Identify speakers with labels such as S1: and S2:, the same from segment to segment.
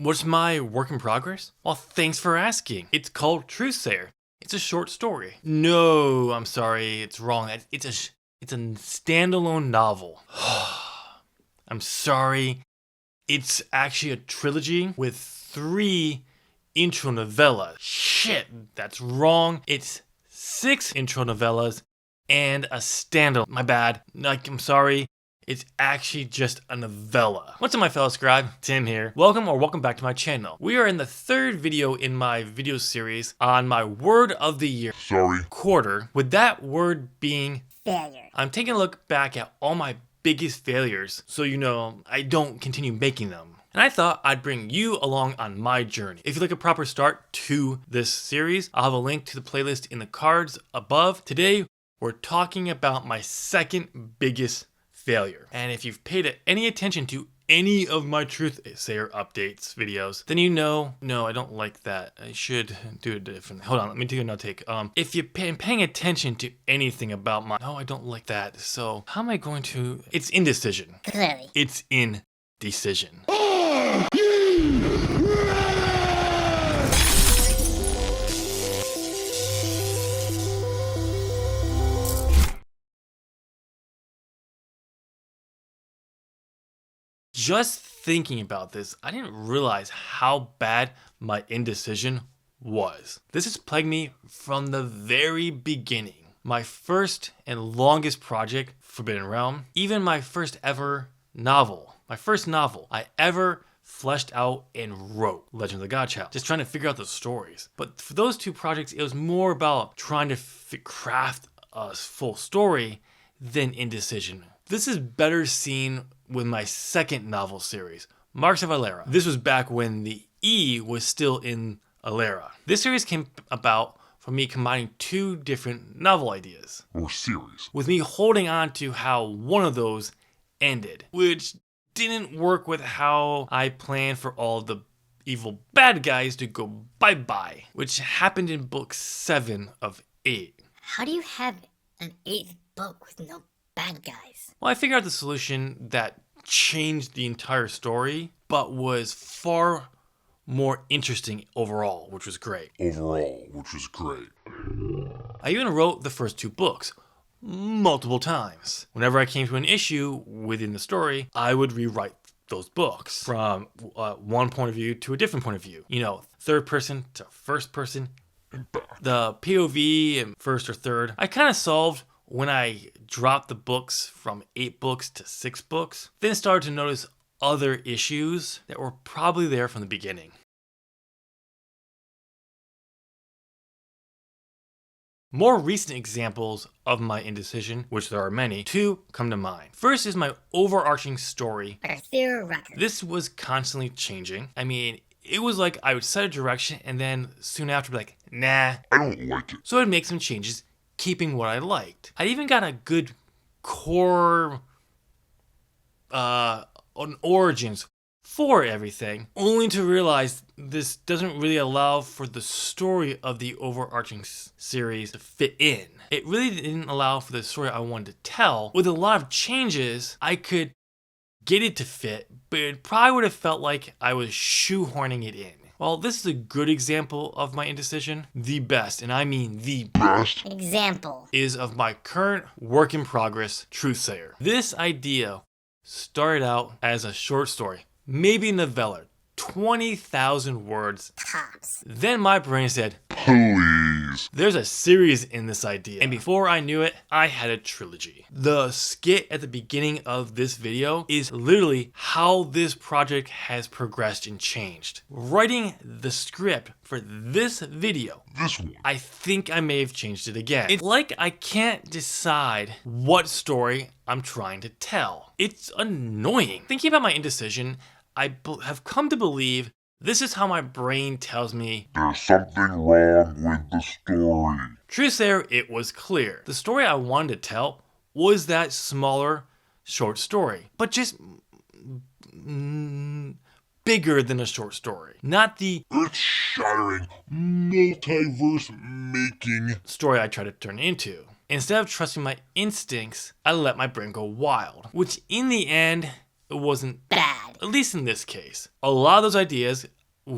S1: What's my work in progress? Well, thanks for asking. It's called TruthSayer. It's a short story. No, I'm sorry, it's wrong. It's a standalone novel. I'm sorry. It's actually a trilogy with 3 intro novellas. Shit, that's wrong. It's 6 intro novellas and a standalone. My bad. I'm sorry. It's actually just a novella. What's up, my fellow scribe? Tim here. Welcome back to my channel. We are in the 3rd video in my video series on my word of the year quarter, with that word being
S2: failure.
S1: I'm taking a look back at all my biggest failures so you know I don't continue making them. And I thought I'd bring you along on my journey. If you'd like a proper start to this series, I'll have a link to the playlist in the cards above. Today, we're talking about my 2nd biggest failure. And if you've paid any attention to any of my TruthSayer updates videos, then you know, no, I don't like that. I should do it different. Hold on, let me do another take. If you're paying attention to anything about my, no, I don't like that. So how am I going to, it's Indecision.
S2: Clearly.
S1: It's Indecision. Just thinking about this, I didn't realize how bad my indecision was. This has plagued me from the very beginning. My first and longest project, Forbidden Realm, even my first novel I ever fleshed out and wrote, Legend of the Godchild, just trying to figure out the stories. But for those 2 projects, it was more about trying to craft a full story than indecision. This is better seen with my 2nd novel series, Marks of Alera. This was back when the E was still in Alera. This series came about from me combining 2 different novel ideas,
S3: or series,
S1: with me holding on to how one of those ended, which didn't work with how I planned for all the evil bad guys to go bye-bye, which happened in book 7 of 8.
S2: How do you have an 8th book with no bad guys?
S1: Well, I figured out the solution that changed the entire story, but was far more interesting overall, which was great. I even wrote the first 2 books multiple times. Whenever I came to an issue within the story, I would rewrite those books from one point of view to a different point of view. You know, 3rd person to 1st person, the POV and 1st or 3rd. I kind of solved when I dropped the books from 8 books to 6 books, then started to notice other issues that were probably there from the beginning. More recent examples of my indecision, which there are many, 2 come to mind. First is my overarching story.
S2: Arthur Rucker.
S1: This was constantly changing. I mean, it was like I would set a direction and then soon after be like, nah,
S3: I don't like it.
S1: So I'd make some changes, keeping what I liked. I even got a good core on origins for everything, only to realize this doesn't really allow for the story of the overarching series to fit in. It really didn't allow for the story I wanted to tell. With a lot of changes, I could get it to fit, but it probably would have felt like I was shoehorning it in. Well, this is a good example of my indecision. The best, and I mean the best
S2: example,
S1: is of my current work in progress, TruthSayer. This idea started out as a short story, maybe a novella, 20,000 words
S2: tops.
S1: Then my brain said,
S3: please.
S1: There's a series in this idea. And before I knew it, I had a trilogy. The skit at the beginning of this video is literally how this project has progressed and changed. Writing the script for this video,
S3: this one,
S1: I think I may have changed it again. It's like I can't decide what story I'm trying to tell. It's annoying. Thinking about my indecision, I have come to believe this is how my brain tells me
S3: there's something wrong with the story.
S1: TruthSayer, it was clear. The story I wanted to tell was that smaller short story, but just bigger than a short story. Not the
S3: earth-shattering, multiverse-making
S1: story I tried to turn it into. Instead of trusting my instincts, I let my brain go wild, which in the end, it wasn't
S2: bad.
S1: At least in this case. A lot of those ideas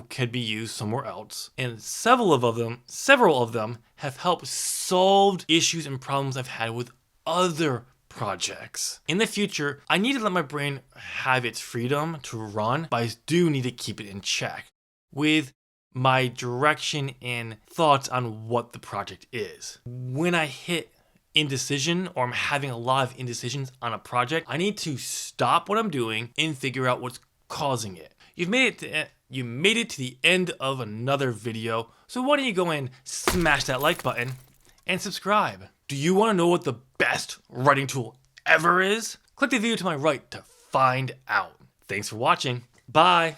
S1: could be used somewhere else. And several of them have helped solve issues and problems I've had with other projects. In the future, I need to let my brain have its freedom to run, but I do need to keep it in check with my direction and thoughts on what the project is. When I hit indecision, or I'm having a lot of indecisions on a project, I need to stop what I'm doing and figure out what's causing it. You made it to the end of another video, so why don't you go and smash that like button and subscribe. Do you want to know what the best writing tool ever is? Click the video to my right to find out. Thanks for watching. Bye.